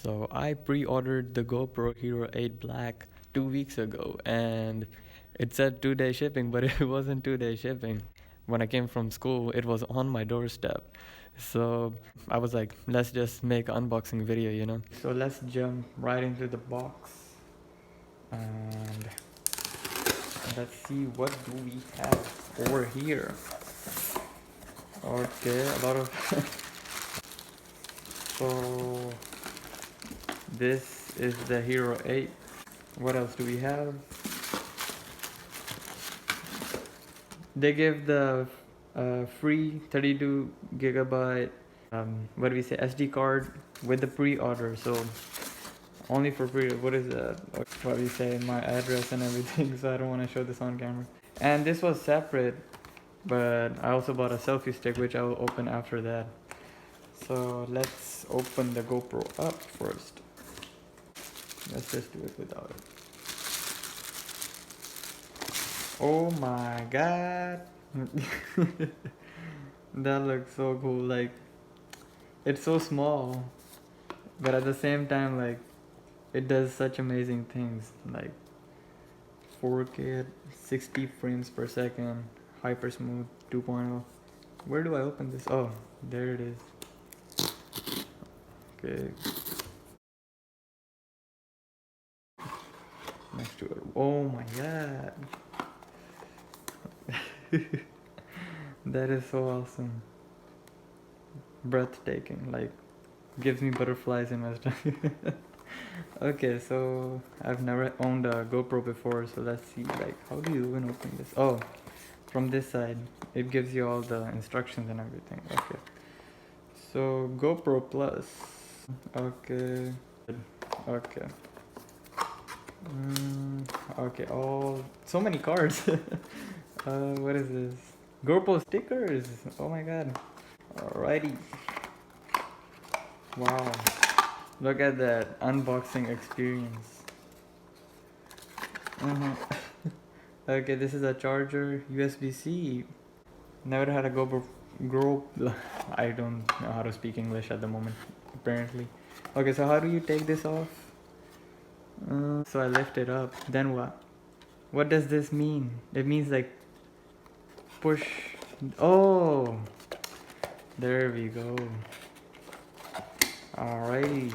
So I pre-ordered the GoPro Hero 8 Black 2 weeks ago, and it said 2-day shipping, but it wasn't 2-day shipping. When I came from school, it was on my doorstep. So I was like, let's just make an unboxing video. So let's jump right into the box and let's see what do we have over here. Okay, a lot of so this is the Hero 8. What else do we have? They give the free 32 gigabyte what do we say, SD card with the pre-order. So only for pre, what is that? What do we say, my address and everything. So I don't want to show this on camera. And this was separate, but I also bought a selfie stick, which I will open after that. So let's open the GoPro up first. Let's just do it without it. Oh my god. That looks so cool. Like, it's so small, but at the same time, like, it does such amazing things. Like 4K, 60 frames per second, hyper smooth 2.0. Where do I open this? Oh, there it is. Okay. Next to it. Oh my god. That is so awesome. Breathtaking. Like, gives me butterflies in my stomach. Okay, so I've never owned a GoPro before, so let's see, like, how do you even open this? Oh, from this side, it gives you all the instructions and everything. Okay, so GoPro Plus. Okay, okay. Okay, so many cards. What is this? GoPro stickers. Oh my god. Alrighty. Wow. Look at that unboxing experience. Okay, this is a charger, USB-C. Never had a GoPro. I don't know how to speak English at the moment, apparently. Okay, so how do you take this off? So I lift it up. Then what? What does this mean? It means like push. Oh, there we go. Alrighty.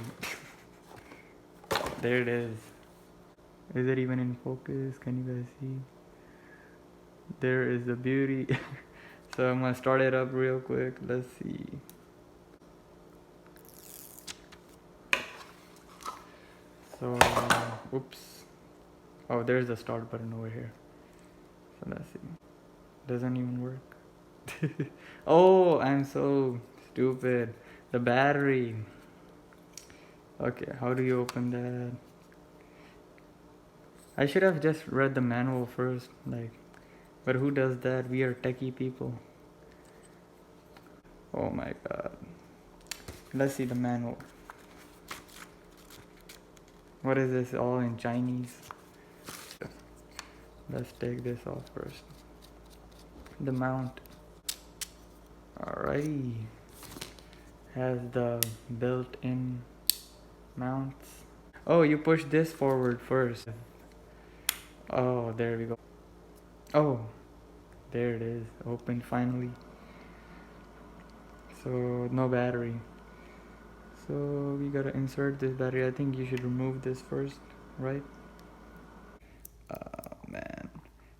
There it is. Is it even in focus? Can you guys see? There is the beauty. So I'm gonna start it up real quick. Let's see. So, oops. Oh, there's the start button over here. So let's see. Doesn't even work. Oh, I'm so stupid. The battery. Okay, how do you open that? I should have just read the manual first, like, but who does that? We are techie people. Oh my god. Let's see the manual. What is this? All in Chinese. Let's take this off first. The mount. Alrighty. Has the built-in mounts. Oh, you push this forward first. Oh, there we go. Oh, there it is. Open finally. So no battery. So we gotta insert this battery. I think you should remove this first, right? Oh man.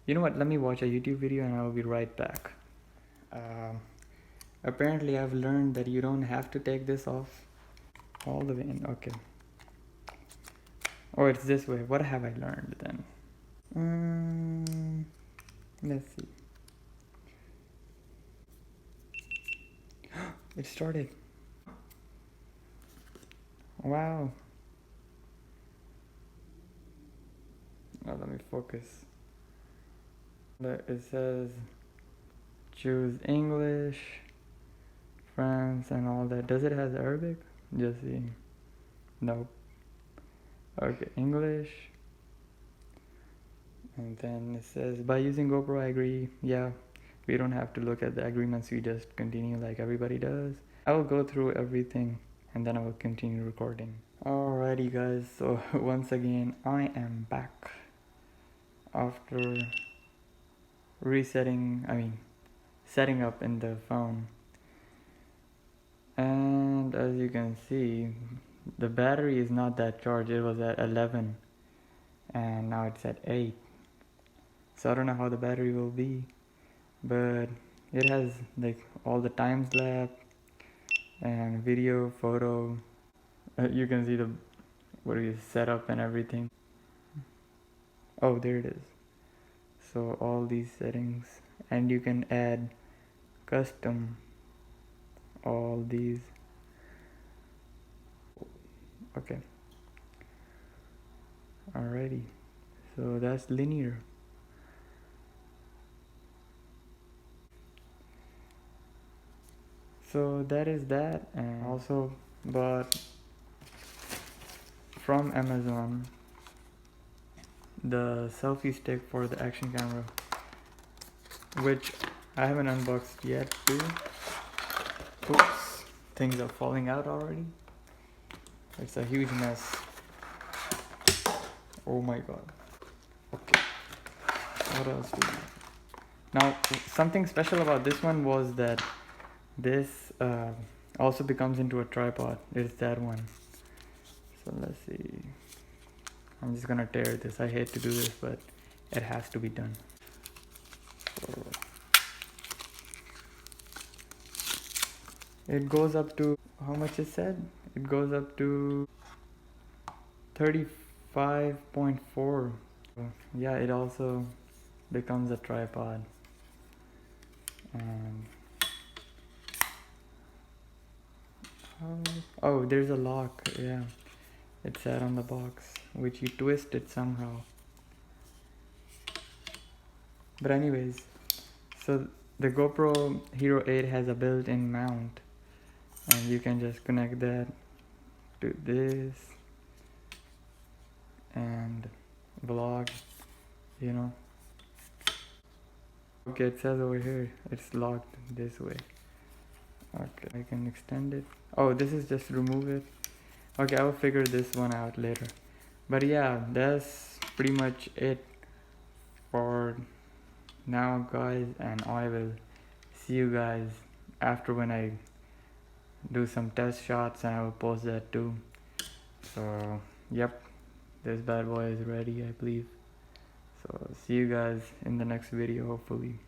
You know what? Let me watch a YouTube video and I'll be right back. Apparently I've learned that you don't have to take this off all the way in. Okay. Oh, it's this way. What have I learned then? Let's see. It started. Wow. Oh, let me focus. It says choose English, France, and all that. Does it have Arabic? Just see. Nope. Okay, English. And then it says by using GoPro I agree. Yeah, we don't have to look at the agreements, we just continue like everybody does. I will go through everything and then I will continue recording. Alrighty guys, so once again I am back after setting up in the phone, and as you can see the battery is not that charged. It was at 11 and now it's at 8, so I don't know how the battery will be, but it has like all the time lapse and video, photo. You can see the setup and everything. Oh, there it is. So all these settings, and you can add custom all these. Okay, alrighty, so that's linear. So that is that. And also bought from Amazon the selfie stick for the action camera, which I haven't unboxed yet too. Oops, things are falling out already. It's a huge mess. Oh my god. Okay, what else do we have? Now something special about this one was that this also becomes into a tripod. It's that one. So let's see, I'm just gonna tear this. I hate to do this, but it has to be done. So it goes up to, how much is said? It goes up to 35.4. Yeah, it also becomes a tripod. And oh, there's a lock. Yeah, it said on the box, which you twist it somehow. But anyways, so the GoPro Hero 8 has a built-in mount, and you can just connect that to this and vlog, you know. Okay, it says over here it's locked this way. Okay, I can extend it. Oh, this is just remove it. Okay, I will figure this one out later. But yeah, that's pretty much it for now guys, and I will see you guys after when I do some test shots, and I will post that too. So yep, this bad boy is ready, I believe. So see you guys in the next video, hopefully.